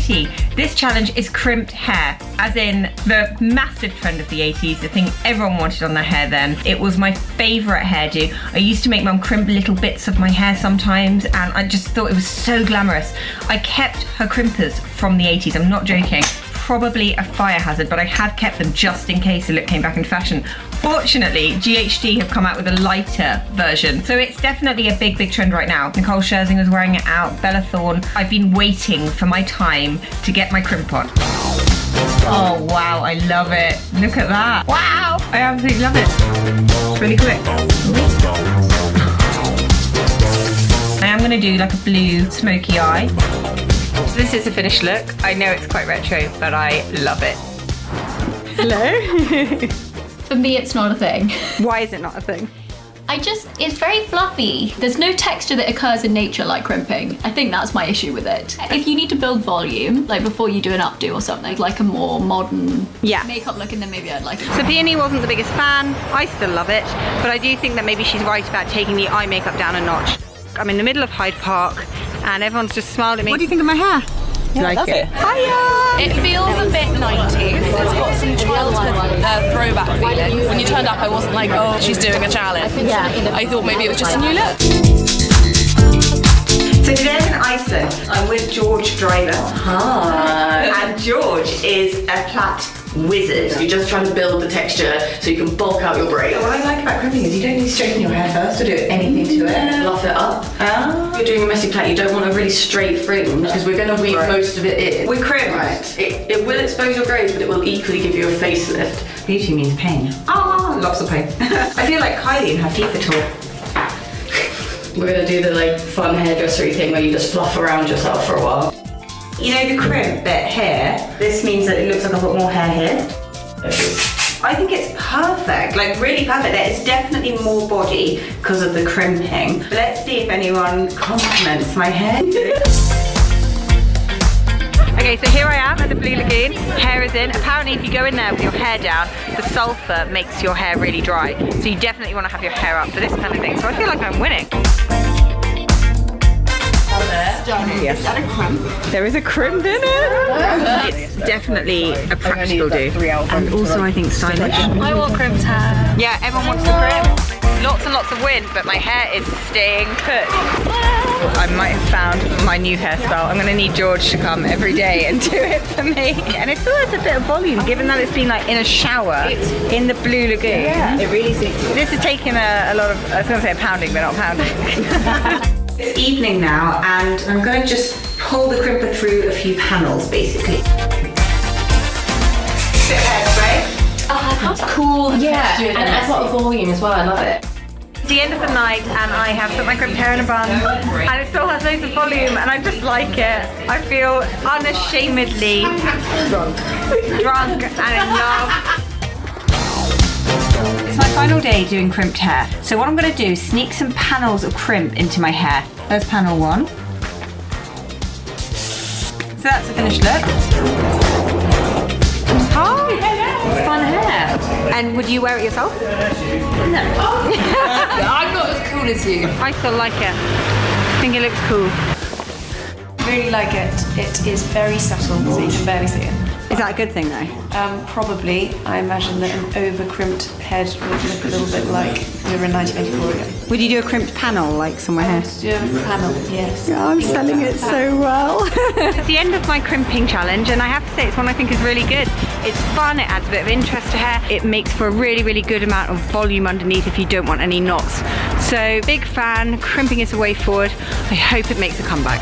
matey. This challenge is crimped hair, as in the massive trend of the 80s, the thing everyone wanted on their hair then. It was my favourite hairdo. I used to make mum crimp little bits of my hair sometimes, and I just thought it was so glamorous. I kept her crimpers from the 80s, I'm not joking. Probably a fire hazard, but I had kept them just in case the look came back in fashion. Fortunately, GHD have come out with a lighter version, so it's definitely a big trend right now. Nicole Scherzinger's wearing it out, Bella Thorne. I've been waiting for my time to get my crimp on. Oh wow, I love it. Look at that. Wow, I absolutely love it. It's really quick. I am gonna do like a blue smoky eye. This is the finished look. I know it's quite retro, but I love it. Hello? For me, it's not a thing. Why is it not a thing? It's very fluffy. There's no texture that occurs in nature like crimping. I think that's my issue with it. If you need to build volume, like before you do an updo or something, like a more modern makeup look, and then maybe I'd like it. So Peony wasn't the biggest fan. I still love it, but I do think that maybe she's right about taking the eye makeup down a notch. I'm in the middle of Hyde Park, and everyone's just smiled at me. What do you think of my hair? Yeah, like it? Hiya! It feels a bit 90s. It's got some childhood throwback feeling. When you turned up, I wasn't like, oh, she's doing a challenge. I thought maybe it was just a new look. So today I'm in Iceland. I'm with George Driver. Hi. And George is a plait wizard. You're just trying to build the texture so you can bulk out your braid. What I like about crimping is you don't need to straighten your hair first or do anything to it. Fluff it up. If you're doing a messy plait, you don't want a really straight fringe because we're going to weave most of it in. With crimp. Right. It will expose your braids, but it will equally give you a facelift. Beauty means pain. Ah, lots of pain. I feel like Kylie in her FIFA tour. We're going to do the like fun hairdressery thing where you just fluff around yourself for a while. You know the crimp bit here? This means that it looks like I've got more hair here. I think it's perfect, like really perfect. It's definitely more body because of the crimping. But let's see if anyone compliments my hair. Okay, so here I am at the Blue Lagoon. Hair is in. Apparently if you go in there with your hair down, the sulfur makes your hair really dry. So you definitely want to have your hair up for this kind of thing. So I feel like I'm winning. Yes. Is that a crimp? There is a crimp in it. It's definitely a practical do. And also I think stylish. I want crimped hair. Yeah, everyone wants the crimp. Lots and lots of wind, but my hair is staying put. I might have found my new hairstyle. I'm gonna need George to come every day and do it for me. And it still has a bit of volume, given that it's been like in a shower in the Blue Lagoon. Yeah, it really suits you. This has taken a lot of, I was gonna say a pounding, but not pounding. It's evening now, and I'm going to just pull the crimper through a few panels, basically. Bit of hairspray. Oh, that's cool. Yeah, and it adds a lot of volume as well. I love it. It's the end of the night, and I have put my crimped hair in a bun, and it still has loads of volume, and I just like it. I feel unashamedly drunk and in love. It's my final day doing crimped hair. So what I'm going to do is sneak some panels of crimp into my hair. There's panel 1. So that's the finished look. Oh, fun hair. And would you wear it yourself? No. I'm not as cool as you. I still like it. I think it looks cool. Really like it. It is very subtle, so you can barely see it. Is that a good thing though? Probably. I imagine that an over-crimped head would look a little bit like we were in 1984 again. Would you do a crimped panel like somewhere here? Do a panel, yes. Oh, I'm selling it so well. It's the end of my crimping challenge, and I have to say it's one I think is really good. It's fun, it adds a bit of interest to hair, it makes for a really good amount of volume underneath if you don't want any knots. So big fan, crimping is the way forward. I hope it makes a comeback.